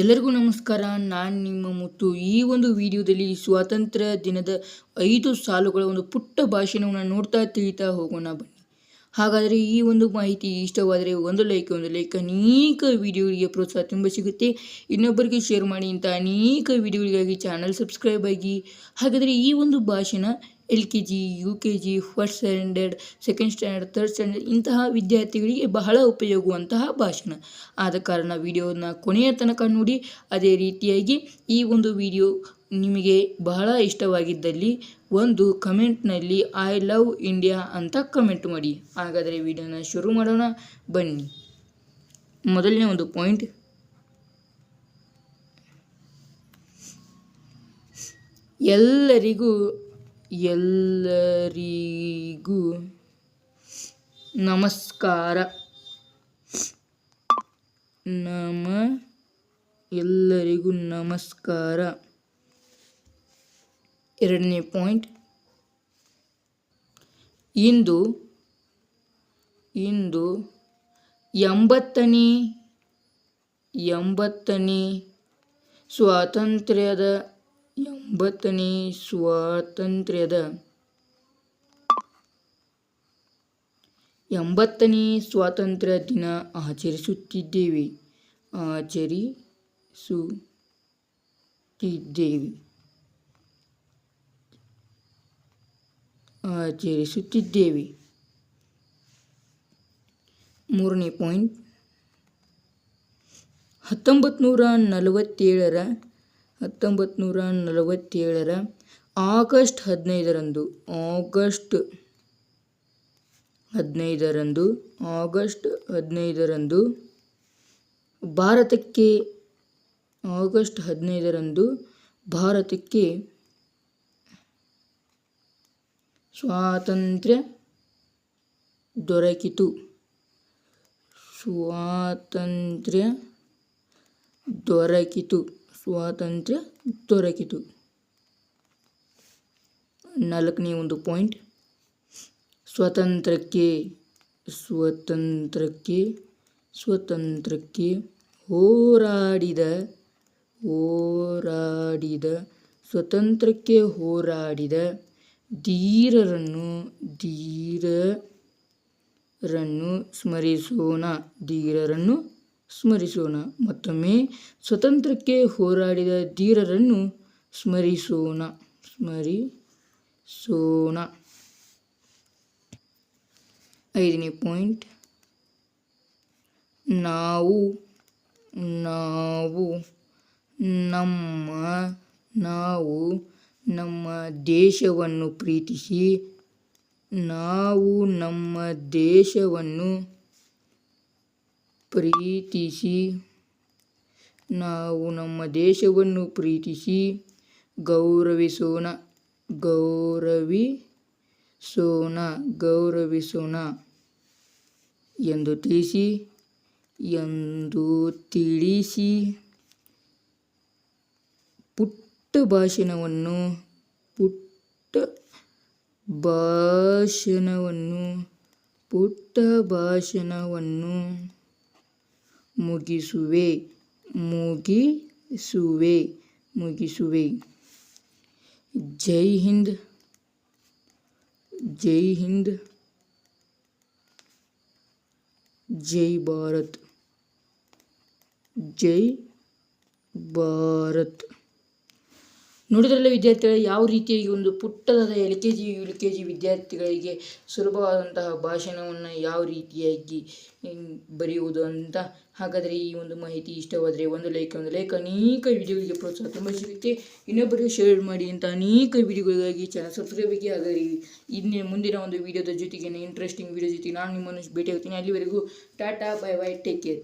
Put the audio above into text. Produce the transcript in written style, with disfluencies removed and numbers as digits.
ಎಲ್ಲರಿಗೂ ನಮಸ್ಕಾರ. ನಾನು ನಿಮ್ಮ ಮುತ್ತು. ಈ ಒಂದು ವಿಡಿಯೋದಲ್ಲಿ ಸ್ವಾತಂತ್ರ್ಯ ದಿನದ 5 ಸಾಲುಗಳ ಒಂದು ಪುಟ್ಟ ಭಾಷಣವನ್ನು ನೋಡ್ತಾ ತಿಳಿತಾ ಹೋಗೋಣ ಬನ್ನಿ. ಹಾಗಾದರೆ ಈ ಒಂದು ಮಾಹಿತಿ ಇಷ್ಟವಾದರೆ ಒಂದು ಲೈಕ್ ಅನೇಕ ವಿಡಿಯೋಗಳಿಗೆ ಪ್ರೋತ್ಸಾಹ ತುಂಬ ಸಿಗುತ್ತೆ. ಇನ್ನೊಬ್ಬರಿಗೆ ಶೇರ್ ಮಾಡಿ. ಇಂಥ ಅನೇಕ ವಿಡಿಯೋಗಳಿಗಾಗಿ ಚಾನಲ್ ಸಬ್ಸ್ಕ್ರೈಬ್ ಆಗಿ. ಹಾಗಾದರೆ ಈ ಒಂದು ಭಾಷಣ LKG, UKG, first standard, second standard, third standard ಇಂತಹ ವಿದ್ಯಾರ್ಥಿಗಳಿಗೆ ಬಹಳ ಉಪಯೋಗುವಂತಹ ಭಾಷಣ. ಆದ ಕಾರಣ ವಿಡಿಯೋನ ಕೊನೆಯ ತನಕ ನೋಡಿ. ಅದೇ ರೀತಿಯಾಗಿ ಈ ಒಂದು ವಿಡಿಯೋ ನಿಮಗೆ ಬಹಳ ಇಷ್ಟವಾಗಿದ್ದಲ್ಲಿ ಒಂದು ಕಮೆಂಟ್ನಲ್ಲಿ ಐ ಲವ್ ಇಂಡಿಯಾ ಅಂತ ಕಮೆಂಟ್ ಮಾಡಿ. ಹಾಗಾದರೆ ವಿಡಿಯೋನ ಶುರು ಮಾಡೋಣ ಬನ್ನಿ. ಮೊದಲನೇ ಒಂದು ಪಾಯಿಂಟ್, ಎಲ್ಲರಿಗೂ ನಮಸ್ಕಾರ. ಎಲ್ಲರಿಗೂ ನಮಸ್ಕಾರ. ಎರಡನೇ ಪಾಯಿಂಟ್, ಇಂದು 80ನೇ ಸ್ವಾತಂತ್ರ್ಯದ 80ನೇ ಸ್ವಾತಂತ್ರ್ಯ ದಿನ ಆಚರಿಸುತ್ತಿದ್ದೇವೆ. ಮೂರನೇ ಪಾಯಿಂಟ್, 1947ರ ಆಗಸ್ಟ್ 15ರಂದು ಭಾರತಕ್ಕೆ ಸ್ವಾತಂತ್ರ್ಯ ದೊರಕಿತು. ನಾಲ್ಕನೇ ಒಂದು ಪಾಯಿಂಟ್, ಸ್ವಾತಂತ್ರ್ಯಕ್ಕೆ ಹೋರಾಡಿದ ಧೀರರನ್ನು ಸ್ಮರಿಸೋಣ. ಮತ್ತೊಮ್ಮೆ, ಸ್ವಾತಂತ್ರ್ಯಕ್ಕೆ ಹೋರಾಡಿದ ಧೀರರನ್ನು ಸ್ಮರಿಸೋಣ. ಐದನೇ ಪಾಯಿಂಟ್, ನಾವು ನಮ್ಮ ದೇಶವನ್ನು ಪ್ರೀತಿಸಿ ಗೌರವಿಸೋಣ ಎಂದು ತಿಳಿಸಿ ಪುಟ್ಟ ಭಾಷಣವನ್ನು ಮುಗಿಸುವೆ. ಜೈ ಹಿಂದ್. ಜೈ ಭಾರತ್. ನೋಡಿದ್ರಲ್ಲ ವಿದ್ಯಾರ್ಥಿಗಳು, ಯಾವ ರೀತಿಯಾಗಿ ಒಂದು ಪುಟ್ಟದಾದ LKG, UKG ವಿದ್ಯಾರ್ಥಿಗಳಿಗೆ ಸುಲಭವಾದಂತಹ ಭಾಷಣವನ್ನು ಯಾವ ರೀತಿಯಾಗಿ ಬರೆಯುವುದು ಅಂತ. ಹಾಗಾದರೆ ಈ ಒಂದು ಮಾಹಿತಿ ಇಷ್ಟವಾದರೆ ಒಂದು ಲೈಕ್ ಅನೇಕ ವಿಡಿಯೋಗಳಿಗೆ ಪ್ರೋತ್ಸಾಹ ತುಂಬ ಸಿಗುತ್ತೆ. ಇನ್ನೊಬ್ಬರಿಗೆ ಶೇರ್ ಮಾಡಿ. ಅಂತ ಅನೇಕ ವಿಡಿಯೋಗಳಿಗಾಗಿ ಚಾನಲ್ ಸಬ್ಸ್ಕ್ರೈಬ್ ಆಗಿ. ಹಾಗಾದರೆ ಮುಂದಿನ ಒಂದು ವಿಡಿಯೋದ ಜೊತೆಗೆ ಇಂಟ್ರೆಸ್ಟಿಂಗ್ ವಿಡಿಯೋ ಜೊತೆಗೆ ನಾನು ನಿಮ್ಮನ್ನು ಭೇಟಿಯಾಗ್ತೀನಿ. ಅಲ್ಲಿವರೆಗೂ Tata, bye bye, take care.